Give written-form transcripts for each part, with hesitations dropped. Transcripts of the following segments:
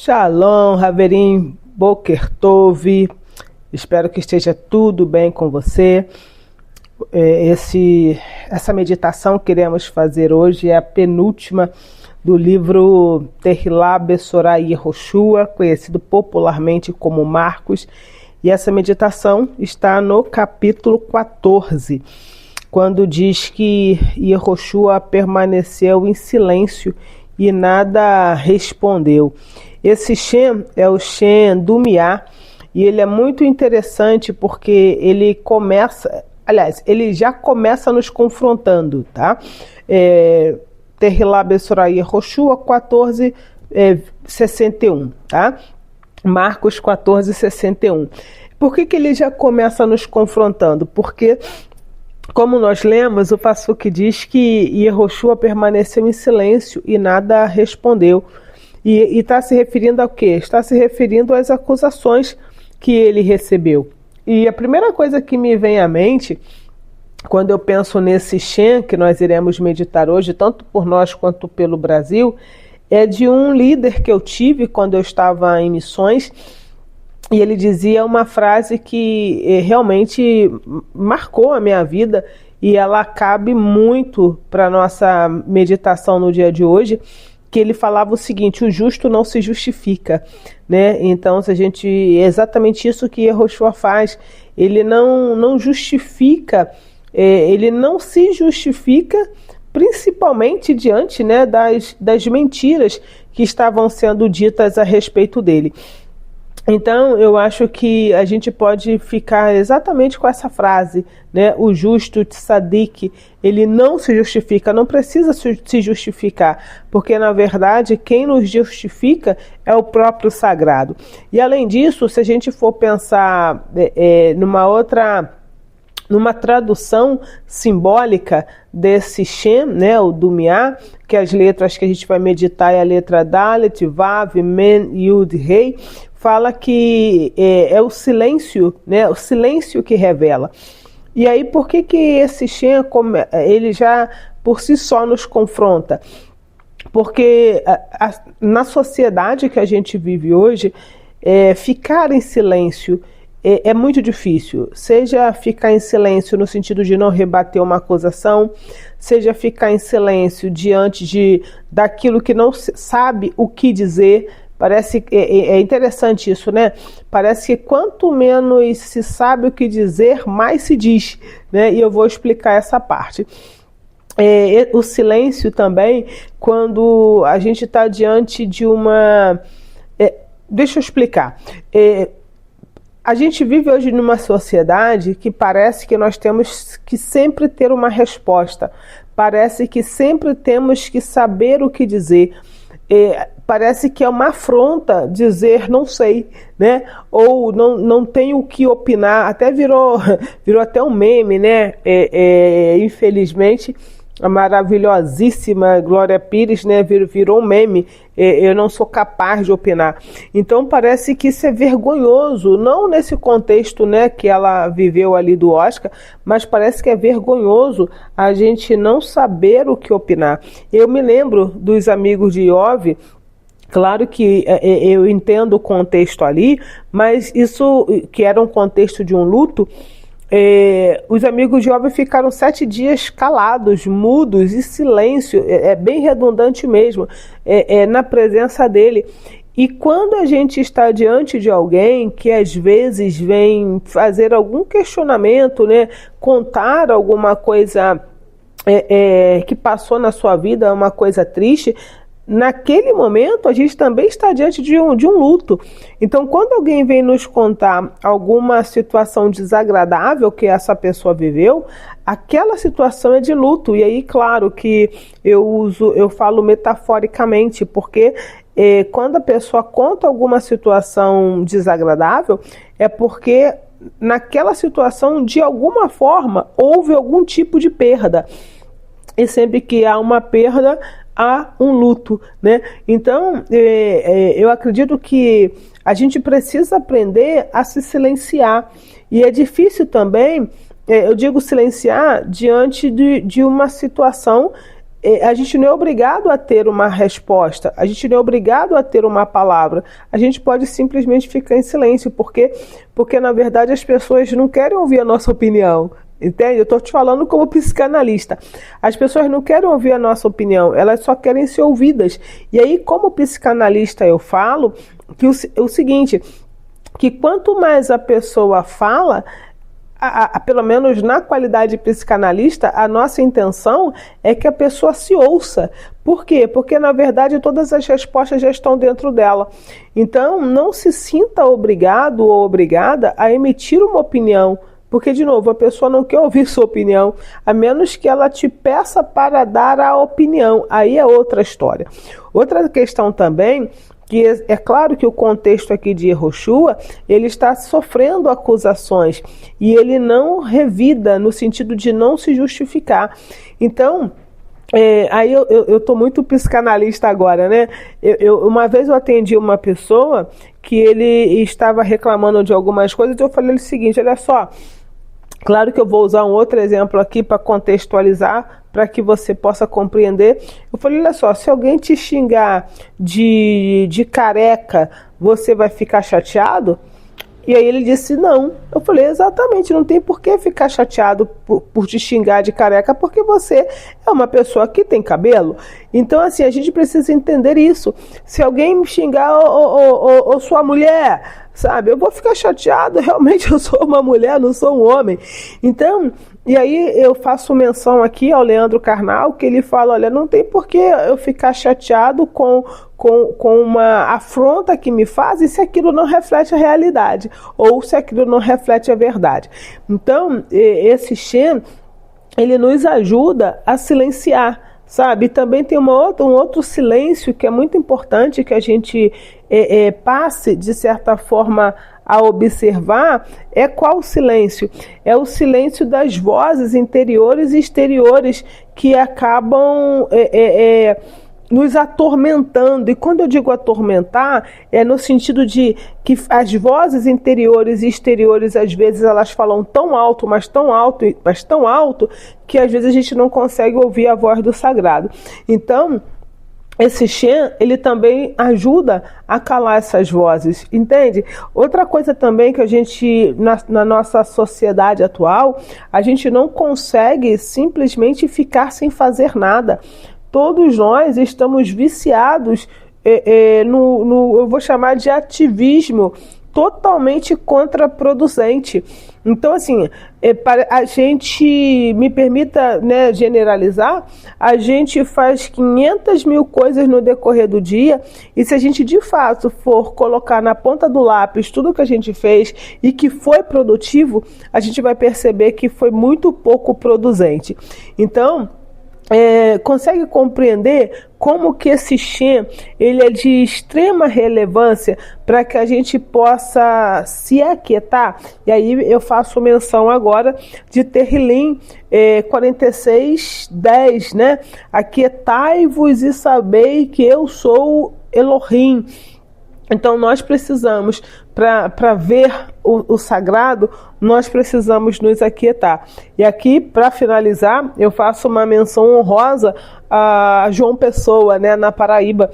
Shalom, Haverim, Boker Tov, espero que esteja tudo bem com você. Essa meditação que iremos fazer hoje é a penúltima do livro Tehillah Besorah Yehoshua, conhecido popularmente como Marcos, e essa meditação está no capítulo 14, quando diz que Yehoshua permaneceu em silêncio e nada respondeu. Esse Shem é o Shem do Miá, e ele é muito interessante porque ele começa, ele já começa nos confrontando, tá? Tehillah Besorah Yehoshua 14, 61, tá? Marcos 14, 61. Por que ele já começa nos confrontando? Porque, como nós lemos, o Passuque diz que Yehoshua permaneceu em silêncio e nada respondeu. E está se referindo ao quê? Está se referindo às acusações que ele recebeu. E a primeira coisa que me vem à mente, quando eu penso nesse Shem que nós iremos meditar hoje, tanto por nós quanto pelo Brasil, é de um líder que eu tive quando eu estava em missões, e ele dizia uma frase que realmente marcou a minha vida, e ela cabe muito para a nossa meditação no dia de hoje, que ele falava o seguinte: o justo não se justifica, né? Então, se a gente, é exatamente isso que Yehoshua faz, ele não justifica, ele não se justifica, principalmente diante, né, das mentiras que estavam sendo ditas a respeito dele. Então, eu acho que a gente pode ficar exatamente com essa frase, né? O justo tzadik, ele não se justifica, não precisa se justificar, porque, na verdade, quem nos justifica é o próprio sagrado. E, além disso, se a gente for pensar numa tradução simbólica desse Shem, né, o Dumiá, que as letras que a gente vai meditar é a letra Dalet, Vav, Men, Yud, Rei, fala que é o silêncio, né, o silêncio que revela. E aí, por que esse Shem, ele já por si só nos confronta? Porque na sociedade que a gente vive hoje, ficar em silêncio é muito difícil, seja ficar em silêncio no sentido de não rebater uma acusação, seja ficar em silêncio diante daquilo que não sabe o que dizer. Parece é interessante isso, né? Parece que quanto menos se sabe o que dizer, mais se diz, né? E eu vou explicar essa parte. O silêncio também, quando a gente está diante de uma... deixa eu explicar. A gente vive hoje numa sociedade que parece que nós temos que sempre ter uma resposta. Parece que sempre temos que saber o que dizer. Parece que é uma afronta dizer não sei, né? Ou não tenho o que opinar. Até virou até um meme, né? Infelizmente, a maravilhosíssima Glória Pires, né, virou um meme. Eu não sou capaz de opinar. Então parece que isso é vergonhoso, não nesse contexto, né, que ela viveu ali do Oscar, mas parece que é vergonhoso a gente não saber o que opinar. Eu me lembro dos amigos de Iov. Claro que eu entendo o contexto ali, mas isso que era um contexto de um luto. Os amigos de Iov ficaram 7 dias calados, mudos, em silêncio, bem redundante mesmo, na presença dele. E quando a gente está diante de alguém que às vezes vem fazer algum questionamento, né, contar alguma coisa que passou na sua vida, uma coisa triste, naquele momento a gente também está diante de um luto. Então, quando alguém vem nos contar alguma situação desagradável que essa pessoa viveu, aquela situação é de luto. E aí, claro que eu falo metaforicamente, porque quando a pessoa conta alguma situação desagradável, é porque naquela situação, de alguma forma, houve algum tipo de perda. E sempre que há uma perda, há um luto, né? Então, eu acredito que a gente precisa aprender a se silenciar. E é difícil também, eu digo silenciar, diante de uma situação a gente não é obrigado a ter uma resposta, a gente não é obrigado a ter uma palavra, a gente pode simplesmente ficar em silêncio, porque na verdade as pessoas não querem ouvir a nossa opinião, entende? Eu estou te falando como psicanalista, as pessoas não querem ouvir a nossa opinião, elas só querem ser ouvidas, e aí como psicanalista eu falo que o seguinte, que quanto mais a pessoa fala, pelo menos na qualidade psicanalista, a nossa intenção é que a pessoa se ouça. Por quê? Porque, na verdade, todas as respostas já estão dentro dela. Então, não se sinta obrigado ou obrigada a emitir uma opinião, porque, de novo, a pessoa não quer ouvir sua opinião, a menos que ela te peça para dar a opinião. Aí é outra história. Outra questão também, que é claro que o contexto aqui de Yehoshua, ele está sofrendo acusações e ele não revida no sentido de não se justificar. Então, aí eu estou muito psicanalista agora, né? Uma vez eu atendi uma pessoa que ele estava reclamando de algumas coisas e eu falei o seguinte, olha só, claro que eu vou usar um outro exemplo aqui para contextualizar, para que você possa compreender. Eu falei, olha só, se alguém te xingar de careca, você vai ficar chateado? E aí ele disse, não. Eu falei, exatamente, não tem por que ficar chateado por te xingar de careca, porque você é uma pessoa que tem cabelo. Então, assim, a gente precisa entender isso. Se alguém me xingar, ô sua mulher, sabe, eu vou ficar chateado, realmente eu sou uma mulher, não sou um homem. Então, e aí eu faço menção aqui ao Leandro Carnal, que ele fala, olha, não tem por que eu ficar chateado com uma afronta que me fazem se aquilo não reflete a realidade, ou se aquilo não reflete a verdade. Então, esse Shem, ele nos ajuda a silenciar, sabe? E também tem um outro silêncio que é muito importante que a gente passe, de certa forma, a observar. É qual silêncio? É o silêncio das vozes interiores e exteriores que acabam nos atormentando. E quando eu digo atormentar, é no sentido de que as vozes interiores e exteriores, às vezes, elas falam tão alto, mas tão alto, mas tão alto, que às vezes a gente não consegue ouvir a voz do sagrado. Então, esse Shem, ele também ajuda a calar essas vozes, entende? Outra coisa também que a gente, na nossa sociedade atual, a gente não consegue simplesmente ficar sem fazer nada. Todos nós estamos viciados eu vou chamar de ativismo totalmente contraproducente. Então, assim, a gente, me permita, né, generalizar, a gente faz 500 mil coisas no decorrer do dia, e se a gente de fato for colocar na ponta do lápis tudo que a gente fez e que foi produtivo, a gente vai perceber que foi muito pouco produzente. Então, consegue compreender como que esse Shem, ele é de extrema relevância para que a gente possa se aquietar? E aí eu faço menção agora de Terrilim 46:10, né? Aquietai-vos e sabei que eu sou Elohim. Então nós precisamos, para ver o sagrado, nós precisamos nos aquietar. E aqui, para finalizar, eu faço uma menção honrosa a João Pessoa, né, na Paraíba.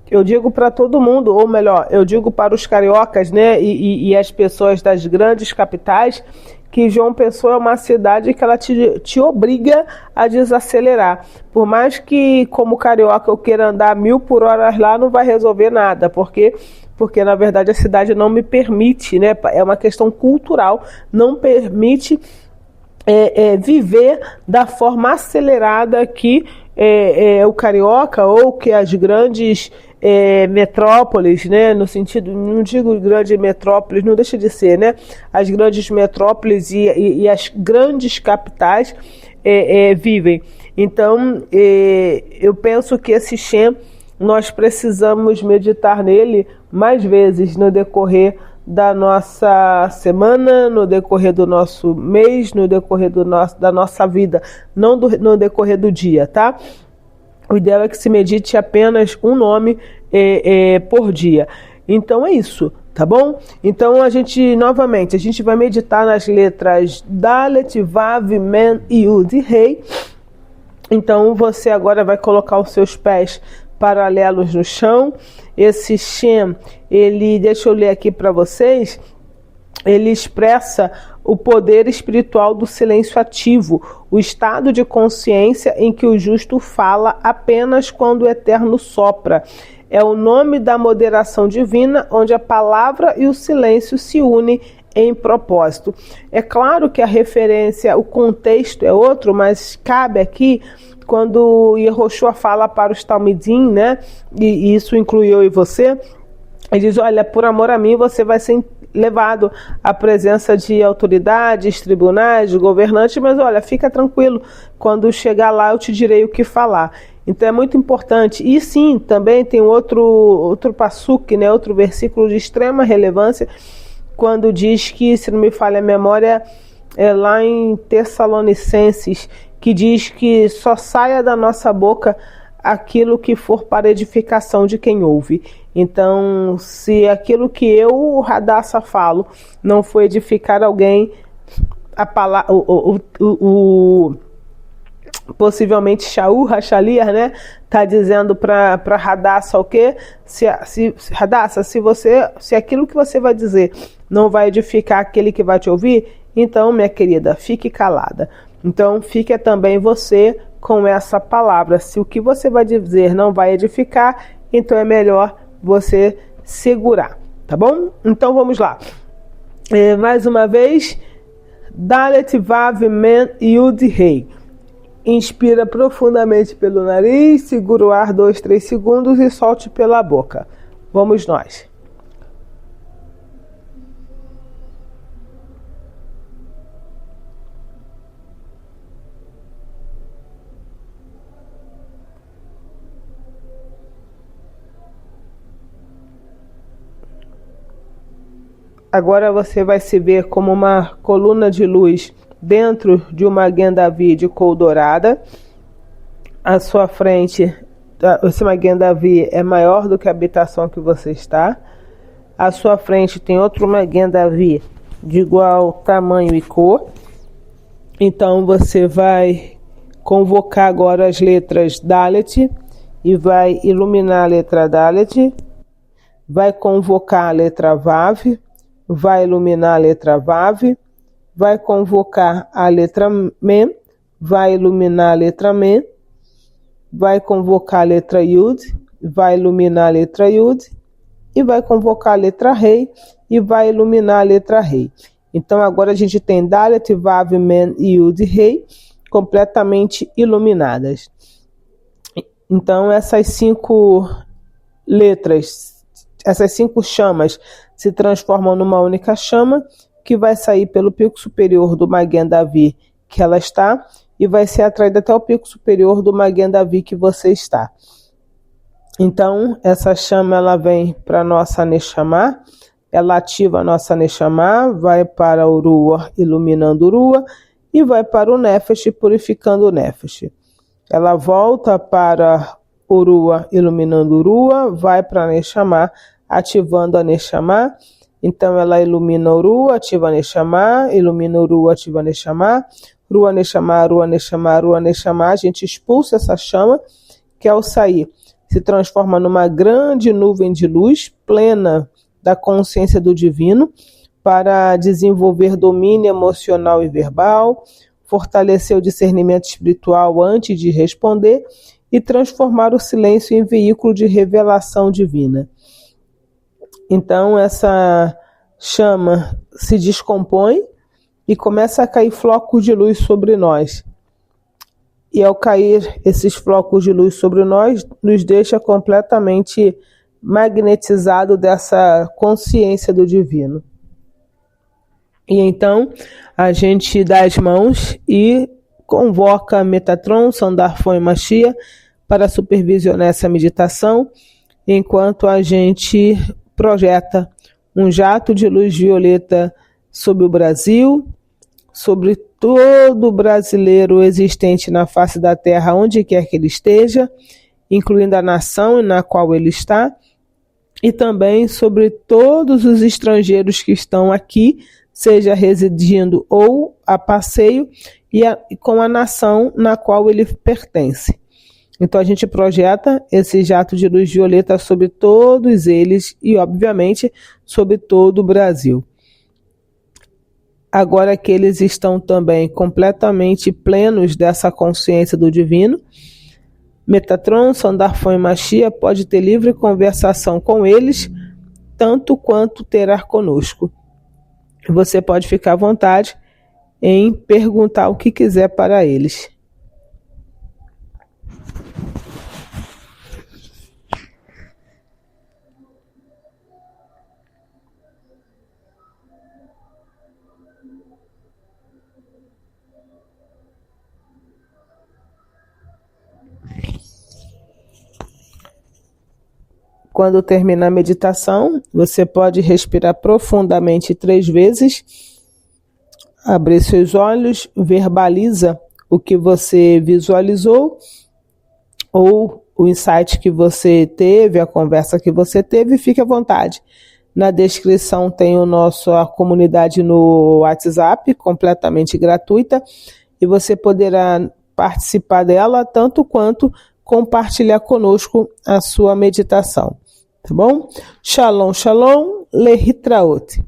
Eu digo para todo mundo, ou melhor, eu digo para os cariocas, né, e as pessoas das grandes capitais, que João Pessoa é uma cidade que ela te obriga a desacelerar. Por mais que, como carioca, eu queira andar 1000 por hora lá, não vai resolver nada, porque na verdade a cidade não me permite, né? É uma questão cultural, não permite viver da forma acelerada que o carioca, ou que as grandes metrópoles, né, no sentido, não digo grande metrópoles, não deixa de ser, né, as grandes metrópoles e as grandes capitais vivem. Então, eu penso que esse Shem, nós precisamos meditar nele mais vezes no decorrer da nossa semana, no decorrer do nosso mês, no decorrer da nossa vida, não no decorrer do dia, tá? O ideal é que se medite apenas um nome por dia. Então é isso, tá bom? Então a gente vai meditar nas letras Dalet, Vav, Men, Yud e Rei. Então você agora vai colocar os seus pés paralelos no chão. Esse Shem, deixa eu ler aqui para vocês, ele expressa o poder espiritual do silêncio ativo, o estado de consciência em que o justo fala apenas quando o eterno sopra. É o nome da moderação divina, onde a palavra e o silêncio se unem em propósito. É claro que a referência, o contexto é outro, mas cabe aqui quando Yehoshua fala para os Talmidim, né? E isso inclui eu e você. Ele diz: olha, por amor a mim você vai ser levado à presença de autoridades, tribunais, de governantes, mas olha, fica tranquilo, quando chegar lá eu te direi o que falar. Então é muito importante. E sim, também tem outro passuque, né, outro versículo de extrema relevância, quando diz que, se não me falha a memória, é lá em Tessalonicenses, que diz que só saia da nossa boca aquilo que for para edificação de quem ouve. Então, se aquilo que eu, Radassa, falo, não for edificar alguém, a palavra, possivelmente Shaul Rachaliah, né, tá dizendo para Radassa o quê? Radassa, se aquilo que você vai dizer não vai edificar aquele que vai te ouvir, então, minha querida, fique calada. Então, fique também você com essa palavra. Se o que você vai dizer não vai edificar, então é melhor você segurar, tá bom? Então vamos lá. Mais uma vez, Dalet Vav Men Yud Rei. Inspira profundamente pelo nariz, segura o ar 2-3 segundos e solte pela boca. Vamos nós. Agora você vai se ver como uma coluna de luz dentro de uma Magen David de cor dourada. À sua frente, esse Magen David é maior do que a habitação que você está. À sua frente tem outro Magen David de igual tamanho e cor. Então você vai convocar agora as letras Dalet e vai iluminar a letra Dalet. Vai convocar a letra Vav, vai iluminar a letra Vav, vai convocar a letra Mem, vai iluminar a letra Mem, vai convocar a letra Yud, vai iluminar a letra Yud, e vai convocar a letra Rei, e vai iluminar a letra Rei. Então agora a gente tem Dalet, Vav, Mem e Yud, Rei, completamente iluminadas. Então essas 5 letras, essas 5 chamas se transformam numa única chama, que vai sair pelo pico superior do Magen David que ela está, e vai ser atraída até o pico superior do Magen David que você está. Então, essa chama ela vem para a nossa Neshama, ela ativa a nossa Neshama, vai para o Ruach, iluminando o Ruach, e vai para o Nefesh, purificando o Nefesh. Ela volta para o Ruach, iluminando o Ruach, vai para a Neshama, ativando a Neshama. Então ela ilumina o Ruach, ativa a Neshama, ilumina o Ruach, ativa a Neshama, Ruach Neshama, Ruach Neshama, Ruach Neshama. A gente expulsa essa chama, que ao sair se transforma numa grande nuvem de luz plena da consciência do divino, para desenvolver domínio emocional e verbal, fortalecer o discernimento espiritual antes de responder e transformar o silêncio em veículo de revelação divina. Então essa chama se descompõe e começa a cair flocos de luz sobre nós. E ao cair esses flocos de luz sobre nós, nos deixa completamente magnetizado dessa consciência do divino. E então a gente dá as mãos e convoca Metatron, Sandarfon e Machia para supervisionar essa meditação, enquanto a gente projeta um jato de luz violeta sobre o Brasil, sobre todo brasileiro existente na face da terra, onde quer que ele esteja, incluindo a nação na qual ele está, e também sobre todos os estrangeiros que estão aqui, seja residindo ou a passeio, e com a nação na qual ele pertence. Então a gente projeta esse jato de luz violeta sobre todos eles e, obviamente, sobre todo o Brasil. Agora que eles estão também completamente plenos dessa consciência do divino, Metatron, Sandarfon e Machia pode ter livre conversação com eles, tanto quanto terá conosco. Você pode ficar à vontade em perguntar o que quiser para eles. Quando terminar a meditação, você pode respirar profundamente 3 vezes, abrir seus olhos, verbaliza o que você visualizou ou o insight que você teve, a conversa que você teve, e fique à vontade. Na descrição tem a comunidade no WhatsApp, completamente gratuita, e você poderá participar dela tanto quanto compartilhar conosco a sua meditação. Tá bom? Shalom, shalom, lehitraot.